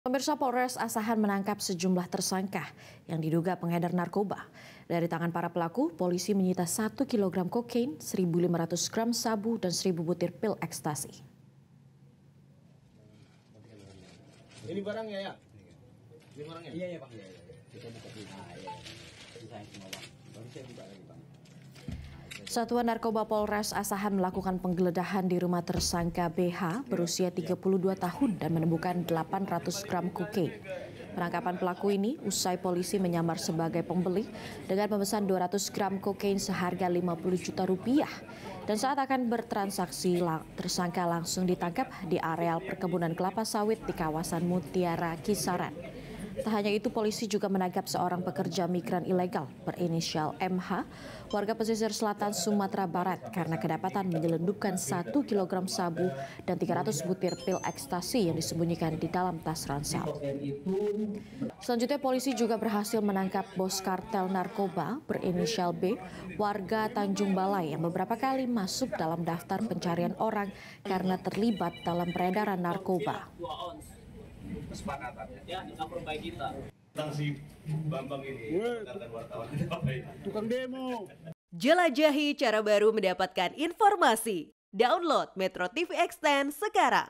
Pemirsa, Polres Asahan menangkap sejumlah tersangka yang diduga pengedar narkoba. Dari tangan para pelaku, polisi menyita 1 kg kokain, 1.500 gram sabu, dan 1.000 butir pil ekstasi. Ini barangnya ya? Ini barangnya? Iya, Bang. Iya. Kita buka dulu. Iya. Saya semua, Bang. Baru saya buka lagi, Bang. Satuan Narkoba Polres Asahan melakukan penggeledahan di rumah tersangka BH berusia 32 tahun dan menemukan 800 gram kokain. Penangkapan pelaku ini usai polisi menyamar sebagai pembeli dengan memesan 200 gram kokain seharga 50 juta rupiah. Dan saat akan bertransaksi, tersangka langsung ditangkap di areal perkebunan kelapa sawit di kawasan Mutiara, Kisaran. Tak hanya itu, polisi juga menangkap seorang pekerja migran ilegal berinisial MH, warga pesisir selatan Sumatera Barat karena kedapatan menyelundupkan 1 kg sabu dan 300 butir pil ekstasi yang disembunyikan di dalam tas ransel. Selanjutnya, polisi juga berhasil menangkap bos kartel narkoba berinisial B, warga Tanjung Balai yang beberapa kali masuk dalam daftar pencarian orang karena terlibat dalam peredaran narkoba. Kesepakatannya. Ya, memperbaiki kita. Tentang si Bambang ini, kata wartawan. Tukang demo. Jelajahi cara baru mendapatkan informasi. Download Metro TV Extend sekarang.